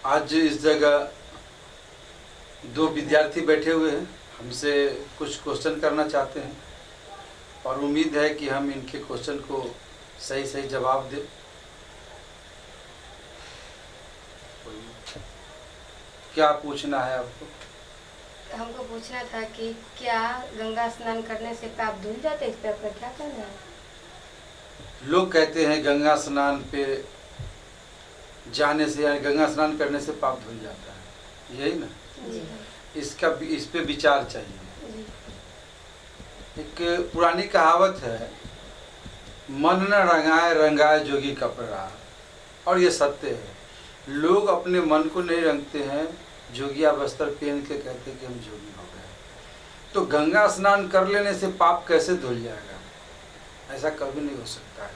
आज इस जगह दो विद्यार्थी बैठे हुए हैं, हमसे कुछ क्वेश्चन करना चाहते हैं और उम्मीद है कि हम इनके क्वेश्चन को सही सही जवाब दें। क्या पूछना है आपको? हमको पूछना था कि क्या गंगा स्नान करने से पाप धुल जाते हैं? इस पे आपका क्या कहना है? लोग कहते हैं गंगा स्नान पे जाने से या गंगा स्नान करने से पाप धुल जाता है, यही ना? जी इस पे विचार चाहिए। जी एक पुरानी कहावत है, मन न रंगाए रंगाए जोगी कपड़ा, और ये सत्य है। लोग अपने मन को नहीं रंगते हैं, जोगिया वस्त्र पहन के कहते हैं कि हम जोगी हो गए। तो गंगा स्नान कर लेने से पाप कैसे धुल जाएगा? ऐसा कभी नहीं हो सकता है।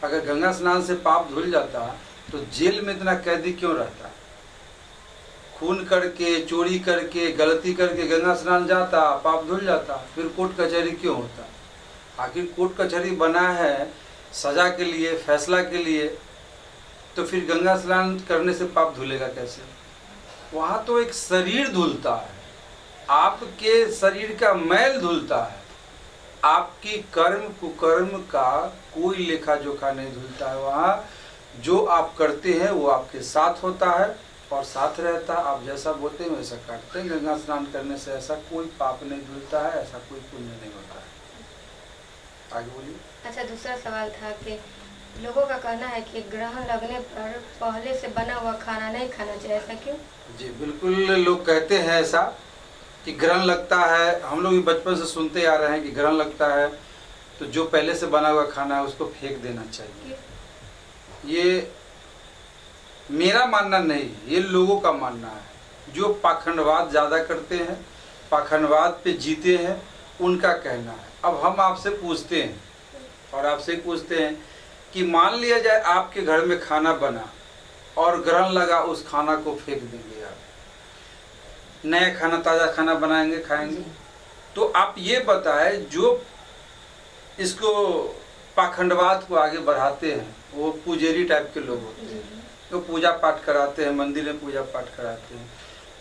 अगर गंगा स्नान से पाप धुल जाता तो जेल में इतना कैदी क्यों रहता? खून करके, चोरी करके, गलती करके गंगा स्नान जाता, पाप धुल जाता, फिर कोर्ट कचहरी क्यों होता? आखिर कोर्ट कचहरी बना है सजा के लिए, फैसला के लिए, तो फिर गंगा स्नान करने से पाप धुलेगा कैसे? वहाँ तो एक शरीर धुलता है, आपके शरीर का मैल धुलता है, आपकी कर्म कुकर्म का कोई लेखा जोखा नहीं धुलता है। वहाँ जो आप करते हैं वो आपके साथ होता है और साथ रहता है। आप जैसा बोलते हैं वैसा करते हैं। गंगा स्नान करने से ऐसा कोई पाप नहीं धुलता है, ऐसा कोई पुण्य नहीं होता है। आगे बोलिए। अच्छा, दूसरा सवाल था कि लोगों का कहना है कि ग्रहण लगने पर पहले से बना हुआ खाना नहीं खाना चाहिए, ऐसा क्यों? जी बिल्कुल, लोग कहते हैं ऐसा कि ग्रहण लगता है। हम लोग भी बचपन से सुनते आ रहे हैं कि ग्रहण लगता है तो जो पहले से बना हुआ खाना है उसको फेंक देना चाहिए। ये मेरा मानना नहीं, ये लोगों का मानना है। जो पाखंडवाद ज़्यादा करते हैं, पाखंडवाद पे जीते हैं, उनका कहना है। अब हम आपसे पूछते हैं और आपसे पूछते हैं कि मान लिया जाए आपके घर में खाना बना और ग्रहण लगा, उस खाना को फेंक देंगे आप, नया खाना, ताज़ा खाना बनाएंगे, खाएंगे? तो आप ये बताएं, जो इसको पाखंडवाद को आगे बढ़ाते हैं वो पुजेरी टाइप के लोग होते हैं, तो पूजा पाठ कराते हैं, मंदिर में पूजा पाठ कराते हैं।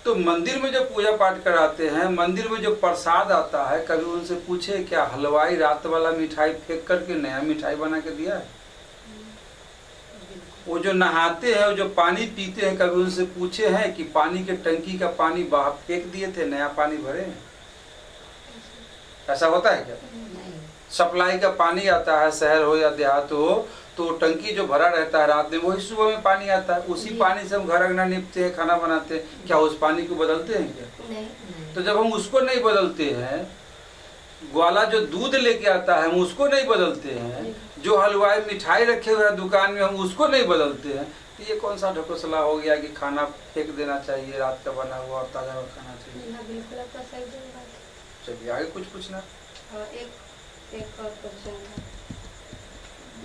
तो मंदिर में जो पूजा पाठ कराते हैं, मंदिर में जो प्रसाद आता है, कभी उनसे पूछे क्या हलवाई रात वाला मिठाई फेंक करके नया मिठाई बना के दिया है? वो जो नहाते हैं, वो जो पानी पीते हैं, कभी उनसे पूछे हैं कि पानी के टंकी का पानी बाहर फेंक दिए थे, नया पानी भरे हैं? ऐसा होता है क्या? सप्लाई का पानी आता है, शहर हो या देहात हो, तो टंकी जो भरा रहता है रात में, वही सुबह में पानी आता है। उसी पानी से हम घर अंगना निपते हैं, खाना बनाते हैं। क्या उस पानी को बदलते हैं क्या? नहीं। तो जब हम उसको नहीं बदलते हैं, ग्वाला जो दूध लेके आता है हम उसको नहीं बदलते हैं, जो हलवाई मिठाई रखे हुए हैं दुकान में हम उसको नहीं बदलते हैं, तो ये कौन सा ढकोसला हो गया कि खाना फेंक देना चाहिए, रात का बना हुआ और ताज़ा खाना चाहिए? बिल्कुल आपका सही जवाब। चलिए आगे कुछ पूछना। हाँ, एक और क्वेश्चन था।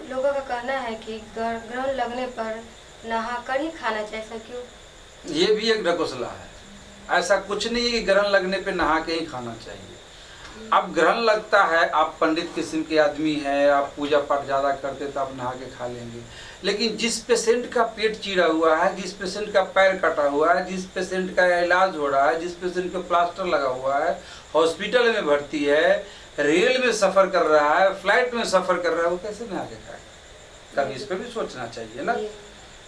लोगों का कहना है कि ग्रहण लगने पर नहा कर ही खाना चाहिए, ऐसा क्यों? ये भी एक ढकोसला है। ऐसा कुछ नहीं है कि ग्रहण लगने पे नहा के ही खाना चाहिए। अब ग्रहण लगता है, आप पंडित किस्म के आदमी हैं, आप पूजा पाठ ज़्यादा करते तो आप नहा के खा लेंगे। लेकिन जिस पेशेंट का पेट चीरा हुआ है, जिस पेशेंट का पैर कटा हुआ है, जिस पेशेंट का इलाज हो रहा है, जिस पेशेंट को प्लास्टर लगा हुआ है, हॉस्पिटल में भर्ती है, रेल में सफ़र कर रहा है, फ्लाइट में सफ़र कर रहा है, वो कैसे नहा के खाएगा? कभी इस पर भी सोचना चाहिए ना।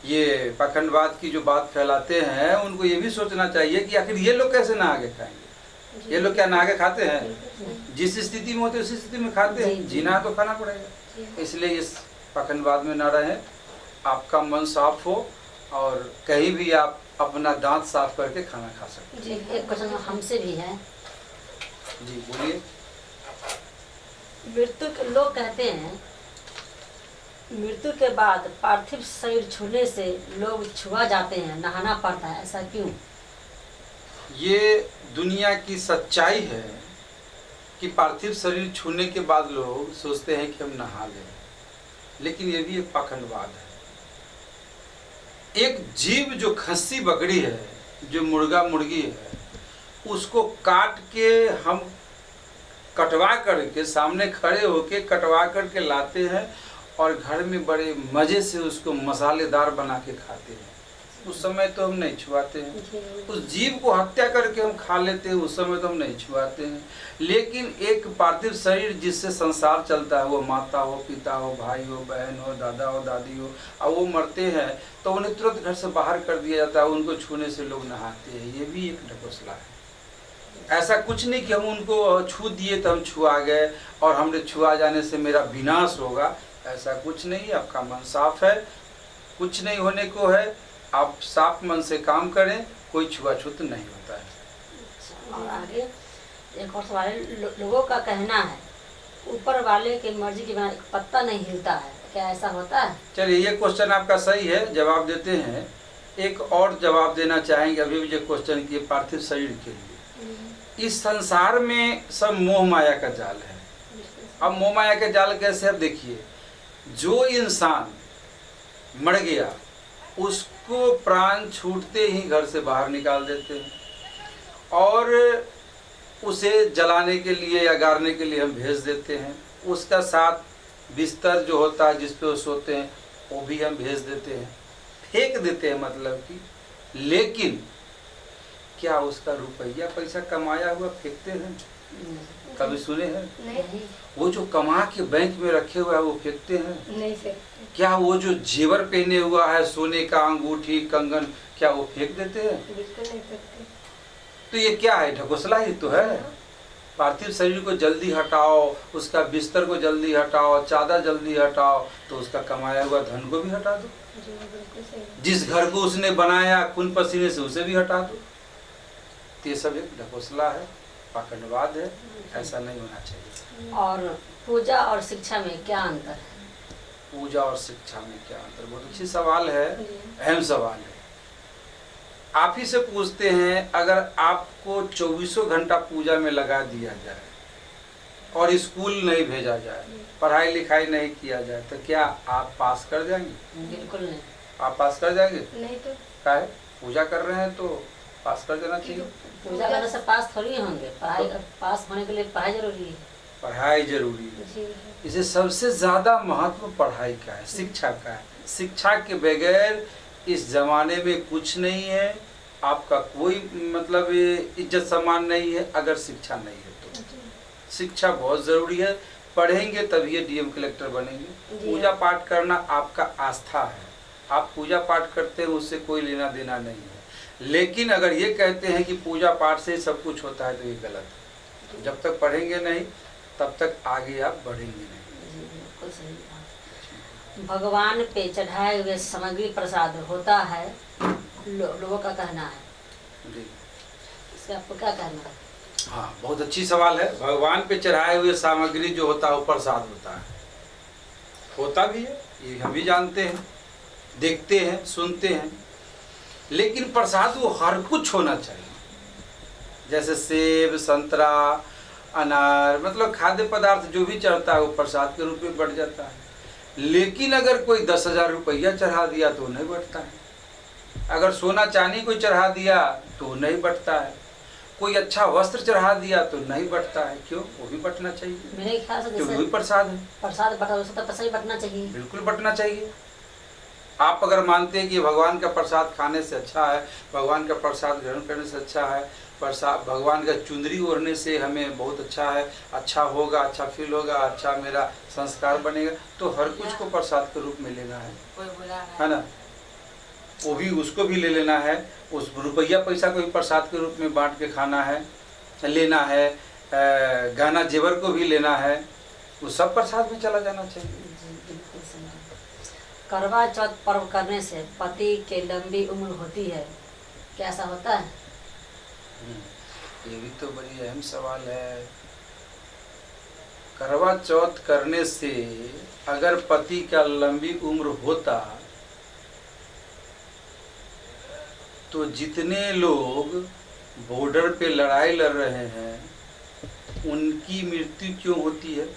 ये पाखंडवाद की जो बात फैलाते हैं उनको ये भी सोचना चाहिए कि आखिर ये लोग कैसे नहा के खाएंगे? ये लोग क्या नहा के खाते हैं? जिस स्थिति में होते उसी स्थिति में खाते हैं। जीना तो खाना पड़ेगा। इसलिए इस पाखंडवाद में ना रहें, आपका मन साफ हो और कहीं भी आप अपना दांत साफ करके खाना खा सकते हैं। जी, एक क्वेश्चन हमसे भी है। जी बोलिए। मृत्यु के लोग कहते हैं मृत्यु के बाद पार्थिव शरीर छूने से लोग छुआ जाते हैं, नहाना पड़ता है, ऐसा क्यों? ये दुनिया की सच्चाई है कि पार्थिव शरीर छूने के बाद लोग सोचते हैं कि हम नहा लें, लेकिन ये भी एक पाखंडवाद है। एक जीव जो खस्सी बकरी है, जो मुर्गा मुर्गी है, उसको काट के हम कटवा करके सामने खड़े होके कटवा करके लाते हैं और घर में बड़े मज़े से उसको मसालेदार बना के खाते हैं। उस समय तो हम नहीं छुआते हैं। जी उस जीव को हत्या करके हम खा लेते हैं, उस समय तो हम नहीं छुआते हैं। लेकिन एक पार्थिव शरीर जिससे संसार चलता है, वो माता हो, पिता हो, भाई हो, बहन हो, दादा हो, दादी हो, और वो मरते हैं तो उन्हें तुरंत घर से बाहर कर दिया जाता है, उनको छूने से लोग नहाते हैं। ये भी एक ढकोसला है। ऐसा कुछ नहीं कि हम उनको छू दिए तो हम छुआ गए और हमने छुआ जाने से मेरा विनाश होगा, ऐसा कुछ नहीं। आपका मन साफ है, कुछ नहीं होने को है। आप साफ मन से काम करें, कोई छुआछूत नहीं होता है। अच्छा, और आगे एक और सवाल है। लोगों का कहना है ऊपर वाले की मर्जी के बिना एक पत्ता नहीं हिलता है, क्या ऐसा होता है? चलिए, ये क्वेश्चन आपका सही है, जवाब देते हैं। एक और जवाब देना चाहेंगे अभी भी जो क्वेश्चन किए पार्थिव शरीर के लिए। इस संसार में सब मोह माया का जाल है। अब मोह माया के जाल कैसे? अब देखिए, जो इंसान मर गया उसको प्राण छूटते ही घर से बाहर निकाल देते हैं और उसे जलाने के लिए या गाड़ने के लिए हम भेज देते हैं। उसका साथ बिस्तर जो होता है जिस पे वो सोते हैं वो भी हम भेज देते हैं, फेंक देते हैं मतलब कि। लेकिन क्या उसका रुपया पैसा कमाया हुआ फेंकते हैं? कभी सुने हैं? नहीं वो जो कमा के बैंक में रखे हुआ है वो फेंकते हैं? नहीं फेंकते। क्या वो जो जेवर पहने हुआ है, सोने का अंगूठी, कंगन, क्या वो फेंक देते हैं? बिल्कुल नहीं फेंकते। तो ये क्या है? ढकोसला ही तो है। पार्थिव शरीर को जल्दी हटाओ, उसका बिस्तर को जल्दी हटाओ, चादर जल्दी हटाओ, तो उसका कमाया हुआ धन को भी हटा दो। जी बिल्कुल सही। जिस घर को उसने बनाया खून पसीने से, उसे भी हटा दो। तो ये सब एक ढकोसला है, पाखंडवाद है, ऐसा नहीं होना चाहिए। और पूजा और शिक्षा में क्या अंतर है? पूजा और शिक्षा में क्या अंतर? बहुत अच्छी सवाल है, जी। अहम सवाल है। आप ही से पूछते हैं, अगर आपको 24 घंटा पूजा में लगा दिया जाए और स्कूल नहीं भेजा जाए, पढ़ाई लिखाई नहीं किया जाए, तो क्या आप पास कर जाएंगे? बिल्कुल नहीं। आप पास कर जाएंगे? नहीं तो क्या है, पूजा कर रहे हैं तो पास कर जाना चाहिए। पूजा करने से पास थोड़ी होंगे, पढ़ाई पास होने के लिए पढ़ाई जरूरी है। पढ़ाई जरूरी है। जी इसे सबसे ज्यादा महत्व पढ़ाई का है, शिक्षा का है। शिक्षा के बगैर इस जमाने में कुछ नहीं है। आपका कोई मतलब इज्जत सम्मान नहीं है अगर शिक्षा नहीं है तो। शिक्षा बहुत जरूरी है। पढ़ेंगे तभी डीएम कलेक्टर बनेंगे। पूजा पाठ करना आपका आस्था है, आप पूजा पाठ करते हैं, उससे कोई लेना देना नहीं है। लेकिन अगर ये कहते हैं कि पूजा पाठ से सब कुछ होता है तो ये गलत है। जब तक पढ़ेंगे नहीं तब तक आगे आप बढ़ेंगे नहीं। जी बिल्कुल सही बात। भगवान पे चढ़ाए हुए सामग्री प्रसाद होता है, लोगों का कहना है। जी इसका आपको क्या कहना है? हाँ, बहुत अच्छी सवाल है। भगवान पे चढ़ाए हुए सामग्री जो होता है वो प्रसाद होता है, होता भी है, ये हम भी जानते हैं, देखते हैं, सुनते हैं। लेकिन प्रसाद वो हर कुछ होना चाहिए, जैसे सेब, संतरा, अनार, मतलब खाद्य पदार्थ जो भी चढ़ता है वो प्रसाद के रूप में बढ़ जाता है। लेकिन अगर कोई 10,000 रुपया चढ़ा दिया तो नहीं बढ़ता है। अगर सोना चांदी कोई चढ़ा दिया तो नहीं बढ़ता है। कोई अच्छा वस्त्र चढ़ा दिया तो नहीं बढ़ता है। क्यों? वो भी बढ़ना चाहिए, मेरे ख्याल से क्योंकि जैसे वही प्रसाद है। प्रसाद बटा उसका पैसा ही बटना चाहिए। बिल्कुल बढ़ना चाहिए। आप अगर मानते हैं कि भगवान का प्रसाद खाने से अच्छा है, भगवान का प्रसाद ग्रहण करने से अच्छा है, प्रसाद भगवान का चुंदरी ओढ़ने से हमें बहुत अच्छा है, अच्छा होगा, अच्छा फील होगा, अच्छा मेरा संस्कार बनेगा, तो हर कुछ को प्रसाद के रूप में लेना है ना? वो भी, उसको भी ले लेना है। उस रुपया पैसा को भी प्रसाद के रूप में बांट के खाना है, लेना है। गहना जेवर को भी लेना है, वो सब प्रसाद में चला जाना चाहिए। जी बिल्कुल सही। करवा चौथ पर्व करने से पति के लंबी उम्र होती है, क्या ऐसा होता है? ये भी तो बड़ी अहम सवाल है। करवा चौथ करने से अगर पति का लंबी उम्र होता तो जितने लोग बॉर्डर पे लड़ाई लड़ रहे हैं उनकी मृत्यु क्यों होती है?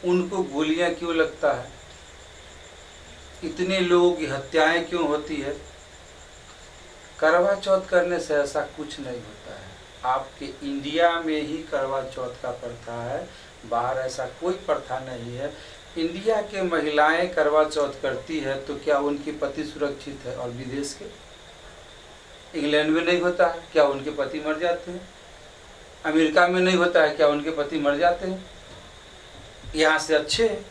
उनको गोलियां क्यों लगता है? इतने लोगों की हत्याएं क्यों होती है? करवा चौथ करने से ऐसा कुछ नहीं होता है। आपके इंडिया में ही करवा चौथ का प्रथा है, बाहर ऐसा कोई प्रथा नहीं है। इंडिया के महिलाएं करवा चौथ करती है तो क्या उनके पति सुरक्षित है? और विदेश के इंग्लैंड में नहीं होता है, क्या उनके पति मर जाते हैं? अमेरिका में नहीं होता है, क्या उनके पति मर जाते हैं? यहाँ से अच्छे हैं,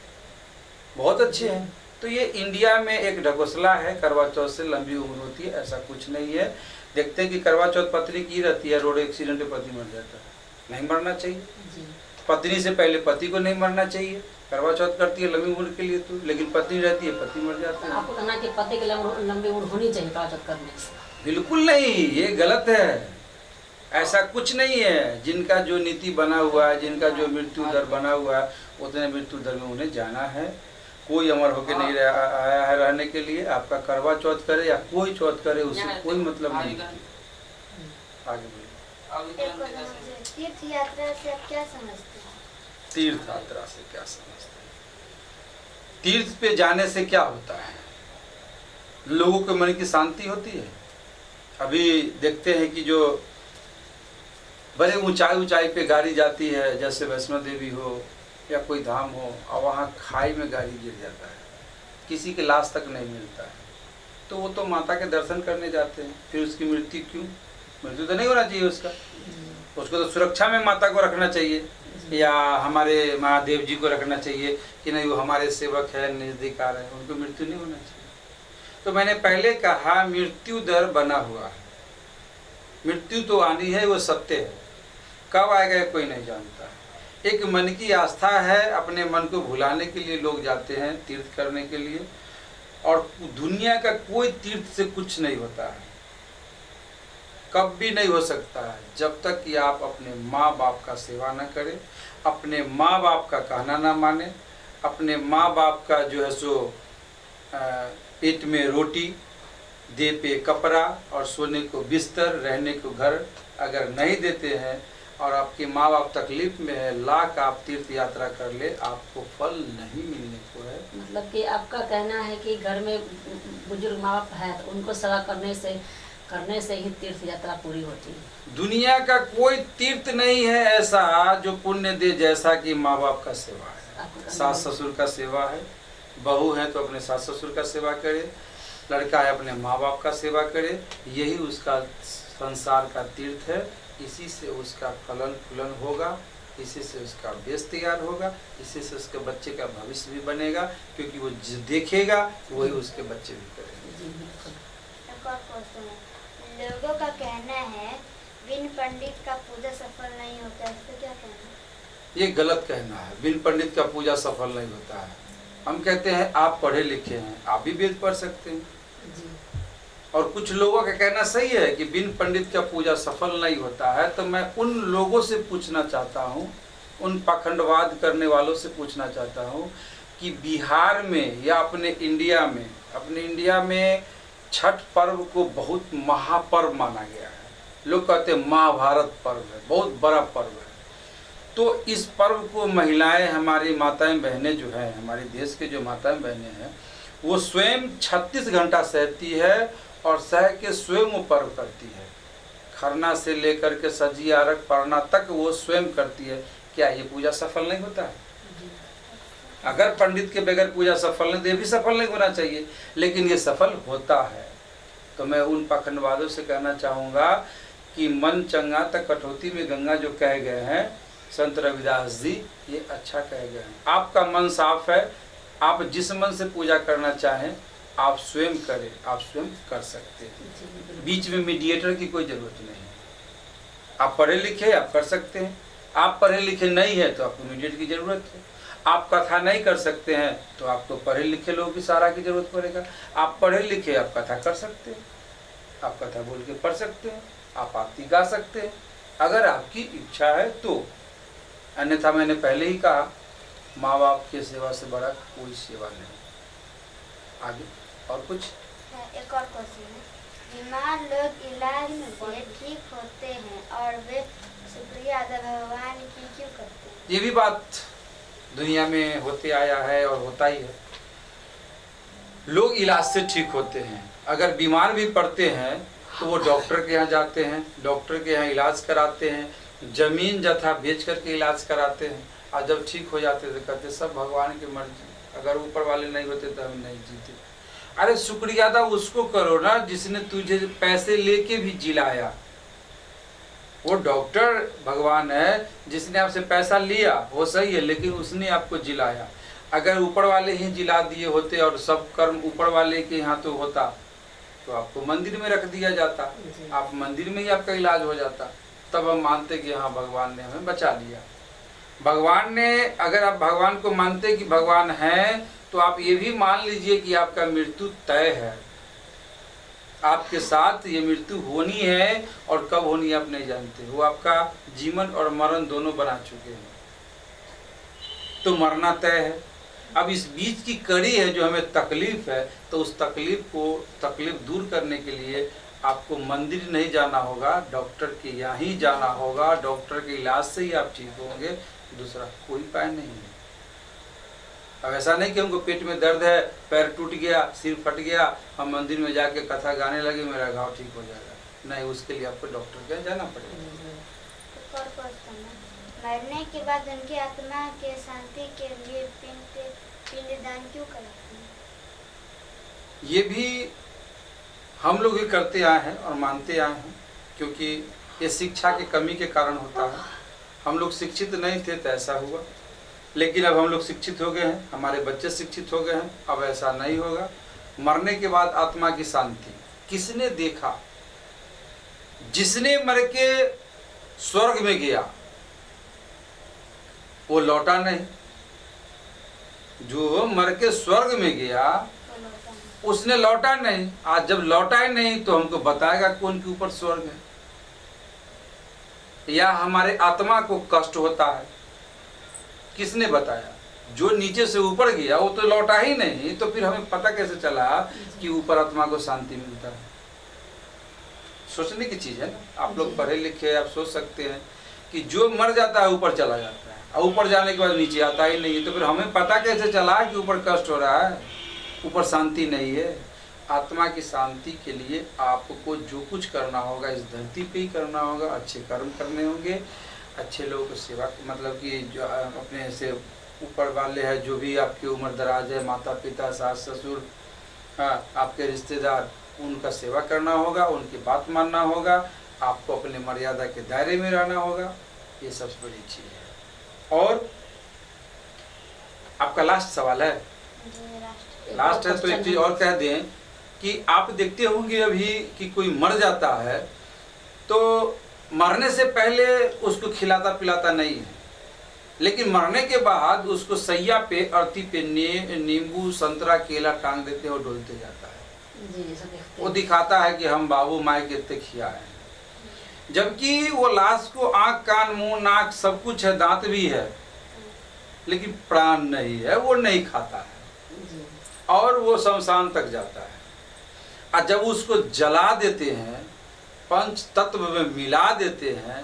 बहुत अच्छे हैं। तो ये इंडिया में एक ढकोसला है, करवा चौथ से लंबी उम्र होती है, ऐसा कुछ नहीं है। देखते हैं कि करवा चौथ पत्नी की रहती है, रोड एक्सीडेंट में पति मर जाता है, नहीं मरना चाहिए। पत्नी से पहले पति को नहीं मरना चाहिए। करवा चौथ करती है लंबी उम्र के लिए तो, लेकिन पत्नी रहती है, पति मर जाते हैं। आपको कहना कि पति की लंबी उम्र होनी चाहिए करवा चौथ करने से? बिल्कुल नहीं, ये गलत है, ऐसा कुछ नहीं है। जिनका जो नीति बना हुआ है, जिनका जो मृत्यु दर बना हुआ है, उतने मृत्यु दर में उन्हें जाना है। कोई अमर होके नहीं आया है रहने के लिए। आपका करवा चौथ करे या कोई चौथ करे, उससे कोई मतलब नहीं। आगे बोलिए। तीर्थ यात्रा से आप क्या समझते हैं? तीर्थ यात्रा से क्या समझते हैं? तीर्थ पे जाने से क्या होता है? लोगों के मन की शांति होती है। अभी देखते हैं कि जो बड़े ऊंचाई पे गाड़ी जाती है, जैसे वैष्णो देवी हो या कोई धाम हो, और वहाँ खाई में गाड़ी गिर जाता है, किसी के लाश तक नहीं मिलता है, तो वो तो माता के दर्शन करने जाते हैं। फिर उसकी मृत्यु क्यों? मृत्यु तो नहीं होना चाहिए उसका, उसको तो सुरक्षा में माता को रखना चाहिए, या हमारे महादेव जी को रखना चाहिए कि नहीं वो हमारे सेवक है, नजदीकार है, उनको मृत्यु नहीं होना चाहिए। तो मैंने पहले कहा मृत्यु दर बना हुआ है, मृत्यु तो आनी है, वो सत्य है। कब आएगा कोई नहीं जानता। एक मन की आस्था है, अपने मन को भुलाने के लिए लोग जाते हैं तीर्थ करने के लिए। और दुनिया का कोई तीर्थ से कुछ नहीं होता है, कब भी नहीं हो सकता है, जब तक कि आप अपने माँ बाप का सेवा न करें, अपने माँ बाप का कहना ना माने, अपने माँ बाप का जो है सो पेट में रोटी, दे पे कपड़ा और सोने को बिस्तर, रहने को घर अगर नहीं देते हैं, और आपके माँ बाप तकलीफ में है, लाख आप तीर्थ यात्रा कर ले, आपको फल नहीं मिलने को है। मतलब कि आपका कहना है कि घर में बुजुर्ग माँ बाप है तो उनको सेवा करने से ही तीर्थ यात्रा पूरी होती है। दुनिया का कोई तीर्थ नहीं है ऐसा जो पुण्य दे जैसा कि माँ बाप का सेवा है, सास ससुर का सेवा है। बहू है तो अपने सास ससुर का सेवा करे, लड़का है अपने माँ बाप का सेवा करे, यही उसका संसार का तीर्थ है। इसी से उसका फलन फूलन होगा, इसी से उसका बेस तैयार होगा, इसी से उसके बच्चे का भविष्य भी बनेगा, क्योंकि वो जो देखेगा वही उसके बच्चे भी करेंगे। एक और क्वेश्चन है, लोगों का कहना है बिन पंडित का पूजा सफल नहीं होता है, इसको क्या कहना है? ये गलत कहना है, बिन पंडित का पूजा सफल नहीं होता है। हम कहते हैं आप पढ़े लिखे हैं, आप भी वेद पढ़ सकते हैं। और कुछ लोगों का कहना सही है कि बिन पंडित का पूजा सफल नहीं होता है। तो मैं उन लोगों से पूछना चाहता हूँ, उन पाखंडवाद करने वालों से पूछना चाहता हूँ कि बिहार में या अपने इंडिया में छठ पर्व को बहुत महापर्व माना गया है। लोग कहते हैं महाभारत पर्व है, बहुत बड़ा पर्व है। तो इस पर्व को महिलाएं, हमारी माताएं बहनें जो हैं, हमारे देश के जो माताएं बहनें हैं, वो स्वयं 36 घंटा सहती है और सह के स्वयं वो पर्व करती है। खरना से लेकर के सजी आरक पढ़ना तक वो स्वयं करती है। क्या ये पूजा सफल नहीं होता है? अगर पंडित के बगैर पूजा सफल नहीं, तो ये भी सफल नहीं होना चाहिए, लेकिन ये सफल होता है। तो मैं उन पाखंडवादों से कहना चाहूँगा कि मन चंगा तक कटौती में गंगा जो कह गए हैं संत रविदास जी, ये अच्छा कह गए हैं। आपका मन साफ है, आप जिस मन से पूजा करना चाहें आप स्वयं करें, आप स्वयं कर सकते हैं। बीच में मीडिएटर की कोई ज़रूरत नहीं है। आप पढ़े लिखे आप कर सकते हैं, आप पढ़े लिखे नहीं है तो आपको मीडिएटर की ज़रूरत है। आप कथा नहीं कर सकते हैं तो आपको पढ़े लिखे लोगों की सहारा की जरूरत पड़ेगा। आप पढ़े लिखे आप कथा कर सकते हैं, आप कथा बोल के पढ़ सकते हैं, आप आरती गा सकते हैं, अगर आपकी इच्छा है तो। अन्यथा मैंने पहले ही कहा, माँ बाप की सेवा से बड़ा कोई सेवा नहीं। आगे और कुछ? एक और क्वेश्चन है, बीमार लोग इलाज से ठीक होते हैं और वे शुक्रिया अदा भगवान की क्यों करते हैं? ये भी बात दुनिया में होते आया है और होता ही है। लोग इलाज से ठीक होते हैं, अगर बीमार भी पड़ते हैं तो वो डॉक्टर के यहाँ जाते हैं, डॉक्टर के यहाँ इलाज कराते हैं, जमीन जथा बेच करके इलाज कराते हैं। और जब ठीक हो जाते तो कहते सब भगवान की मर्जी, अगर ऊपर वाले नहीं होते तो हम नहीं जीते। अरे शुक्रिया अदा उसको करो ना जिसने तुझे पैसे लेके भी जिलाया। वो डॉक्टर भगवान है जिसने आपसे पैसा लिया, वो सही है, लेकिन उसने आपको जिलाया। अगर ऊपर वाले ही जिला दिए होते और सब कर्म ऊपर वाले के यहाँ तो होता तो आपको मंदिर में रख दिया जाता, आप मंदिर में ही आपका इलाज हो जाता। तब हम मानते कि हाँ भगवान ने हमें बचा लिया। भगवान ने, अगर आप भगवान को मानते कि भगवान है तो आप ये भी मान लीजिए कि आपका मृत्यु तय है, आपके साथ ये मृत्यु होनी है और कब होनी आप नहीं जानते। वो आपका जीवन और मरण दोनों बना चुके हैं, तो मरना तय है। अब इस बीच की कड़ी है जो हमें तकलीफ है, तो उस तकलीफ दूर करने के लिए आपको मंदिर नहीं जाना होगा, डॉक्टर के यहाँ ही जाना होगा। डॉक्टर के इलाज से ही आप ठीक होंगे, दूसरा कोई उपाय नहीं है। अब ऐसा नहीं कि हमको पेट में दर्द है, पैर टूट गया, सिर फट गया, हम मंदिर में जाके कथा गाने लगे मेरा घाव ठीक हो जाएगा। नहीं, उसके लिए आपको डॉक्टर के यहाँ जाना पड़ेगा। मरने के बाद उनकी आत्मा के शांति के लिए पिंडदान क्यों कराते हैं? ये भी हम लोग ही करते आए हैं और मानते आए हैं, क्योंकि ये शिक्षा की कमी के कारण होता है। हम लोग शिक्षित नहीं थे तो ऐसा हुआ, लेकिन अब हम लोग शिक्षित हो गए हैं, हमारे बच्चे शिक्षित हो गए हैं, अब ऐसा नहीं होगा। मरने के बाद आत्मा की शांति किसने देखा? जिसने मर के स्वर्ग में गया वो लौटा नहीं। जो मर के स्वर्ग में गया उसने लौटा नहीं। आज जब लौटा ही नहीं तो हमको बताएगा कौन के ऊपर स्वर्ग है, या हमारे आत्मा को कष्ट होता है, किसने बताया? जो नीचे से ऊपर गया वो तो लौटा ही नहीं, तो फिर हमें पता कैसे चला कि ऊपर आत्मा को शांति मिलता है? सोचने की चीज है ना। आप लोग पढ़े लिखे, आप सोच सकते हैं कि जो मर जाता है ऊपर चला जाता है, और ऊपर जाने के बाद नीचे आता ही नहीं है, तो फिर हमें पता कैसे चला कि ऊपर कष्ट हो रहा है, ऊपर शांति नहीं है? आत्मा की शांति के लिए आपको जो कुछ करना होगा इस धरती पे ही करना होगा। अच्छे कर्म करने होंगे, अच्छे लोगों को सेवा, मतलब कि जो अपने से ऊपर वाले हैं, जो भी आपकी उम्र दराज है, माता पिता, सास ससुर, हाँ, आपके रिश्तेदार, उनका सेवा करना होगा, उनकी बात मानना होगा, आपको अपने मर्यादा के दायरे में रहना होगा। ये सबसे बड़ी चीज़ है। और आपका लास्ट सवाल है, लास्ट है तो एक चीज और कह दें कि आप देखते होंगे अभी कि कोई मर जाता है तो मरने से पहले उसको खिलाता पिलाता नहीं है, लेकिन मरने के बाद उसको सैया पे, अर्थी पे नींबू, संतरा, केला टांग देते हैं और डोलते जाता है। वो दिखाता है कि हम बाबू माई के इतने खिया है, जबकि वो लाश को आँख, कान, मुंह, नाक सब कुछ है, दांत भी है, लेकिन प्राण नहीं है, वो नहीं खाता है और वो शमशान तक जाता है। और जब उसको जला देते हैं, पंच तत्व में मिला देते हैं,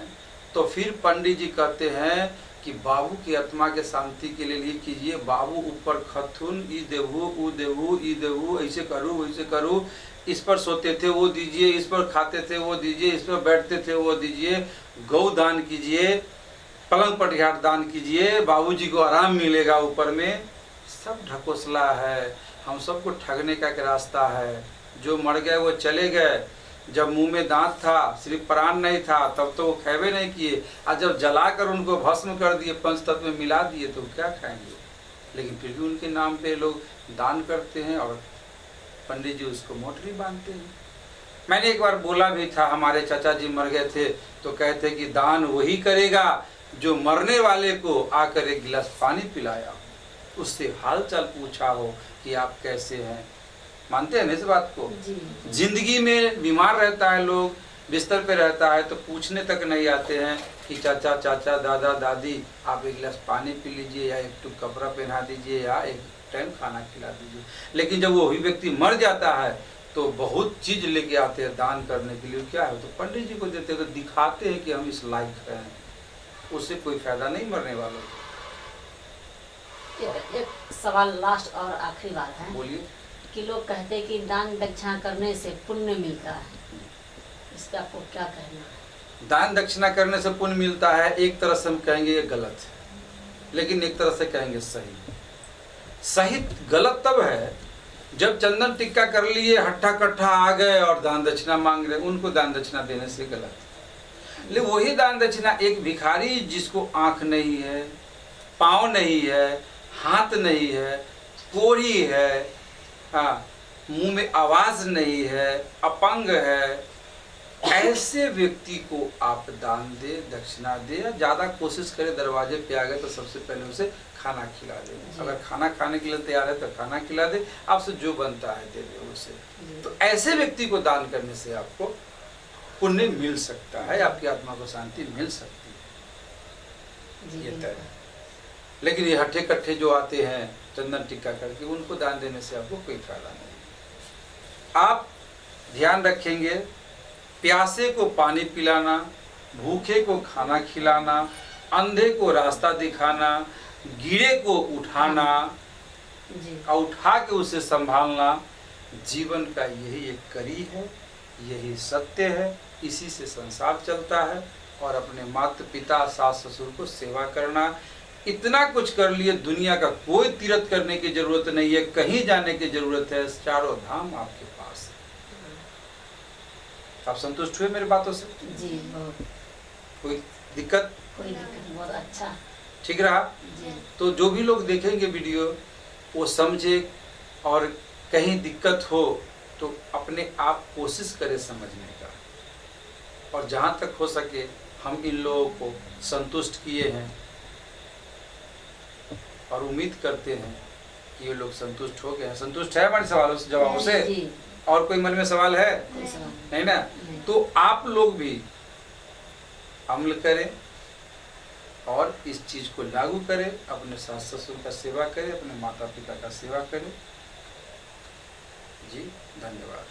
तो फिर पंडित जी कहते हैं कि बाबू की आत्मा के शांति के लिए कीजिए, बाबू ऊपर खथुन, ई देहू, ऊ देहू, ई देहू, ऐसे करूँ वैसे करूँ, इस पर सोते थे वो दीजिए, इस पर खाते थे वो दीजिए, इस पर बैठते थे वो दीजिए, गौ दान कीजिए, पलंग पटिहाट दान कीजिए, बाबूजी को आराम मिलेगा ऊपर में। सब ढकोसला है, हम सबको ठगने का एक रास्ता है। जो मर गए वो चले गए, जब मुंह में दांत था, सिर्फ प्राण नहीं था, तब तो वो खेबे नहीं किए, और जब जलाकर उनको भस्म कर दिए, पंचतत्व में मिला दिए, तो क्या खाएंगे? लेकिन फिर भी उनके नाम पे लोग दान करते हैं और पंडित जी उसको मोटरी बांधते हैं। मैंने एक बार बोला भी था, हमारे चाचा जी मर गए थे तो कहते कि दान वही करेगा जो मरने वाले को आकर एक गिलास पानी पिलाया, उससे हाल चाल पूछा हो कि आप कैसे हैं। मानते हैं ना इस बात को? जिंदगी में बीमार रहता है लोग, बिस्तर पे रहता है, तो पूछने तक नहीं आते हैं कि चाचा, चाचा, दादा, दादी, आप एक गिलास पानी पी लीजिए, या एक टुक कपड़ा पहना दीजिए, या एक टाइम खाना खिला दीजिए। लेकिन जब वही व्यक्ति मर जाता है तो बहुत चीज लेके आते हैं दान करने के लिए। क्या है? तो पंडित जी को देते हैं, तो दिखाते हैं कि हम इस लायक हैं। उससे कोई फायदा नहीं मरने वालों को। एक सवाल लास्ट और आखिरी बात है, बोलिए। कि लोग कहते हैं कि दान दक्षिणा करने से पुण्य मिलता है, इसका आपको क्या कहना है? दान दक्षिणा करने से पुण्य मिलता है, एक तरह से हम कहेंगे ये गलत है। लेकिन एक तरह से कहेंगे सही। सही गलत तब है जब चंदन टिक्का कर लिए, हट्ठा कट्ठा आ गए और दान दक्षिणा मांग रहे, उनको दान दक्षिणा देने से गलत है। लेकिन वही दान दक्षिणा एक भिखारी जिसको आंख नहीं है, पाँव नहीं है, हाथ नहीं है, कोढ़ी है, हाँ, मुंह में आवाज नहीं है, अपंग है, ऐसे व्यक्ति को आप दान दे, दक्षिणा दे, या ज्यादा कोशिश करे दरवाजे पे आ गए तो सबसे पहले उसे खाना खिला दे। अगर खाना खाने के लिए तैयार है तो खाना खिला दे, आपसे जो बनता है दे दे उसे। तो ऐसे व्यक्ति को दान करने से आपको पुण्य मिल सकता है, आपकी आत्मा को शांति मिल सकती है, ये तय है। लेकिन ये हट्ठे कट्ठे जो आते हैं चंदन टिक्का करके, उनको दान देने से आपको कोई फायदा नहीं। आप ध्यान रखेंगे, प्यासे को पानी पिलाना, भूखे को खाना खिलाना, अंधे को रास्ता दिखाना, गिरे को उठाना और उठा के उसे संभालना, जीवन का यही एक कड़ी है, यही सत्य है। इसी से संसार चलता है। और अपने माता पिता सास ससुर को सेवा करना, इतना कुछ कर लिए, दुनिया का कोई तीर्थ करने की जरूरत नहीं है, कहीं जाने की जरूरत है, चारों धाम आपके पास है। आप संतुष्ट हुए मेरी बातों से? जी बहुत। कोई दिक्कत? कोई दिक्कत, बहुत अच्छा। ठीक रहा? जी। तो जो भी लोग देखेंगे वीडियो वो समझे, और कहीं दिक्कत हो तो अपने आप कोशिश करें समझने का। और जहाँ तक हो सके हम इन लोगों को संतुष्ट किए हैं और उम्मीद करते हैं कि ये लोग संतुष्ट हो गए हैं। संतुष्ट है हमारे सवालों से, जवाबों से? जी। और कोई मन में सवाल है? कोई सवाल नहीं ना? नहीं। तो आप लोग भी अमल करें और इस चीज को लागू करें, अपने सास ससुर का सेवा करें, अपने माता पिता का सेवा करें। जी धन्यवाद।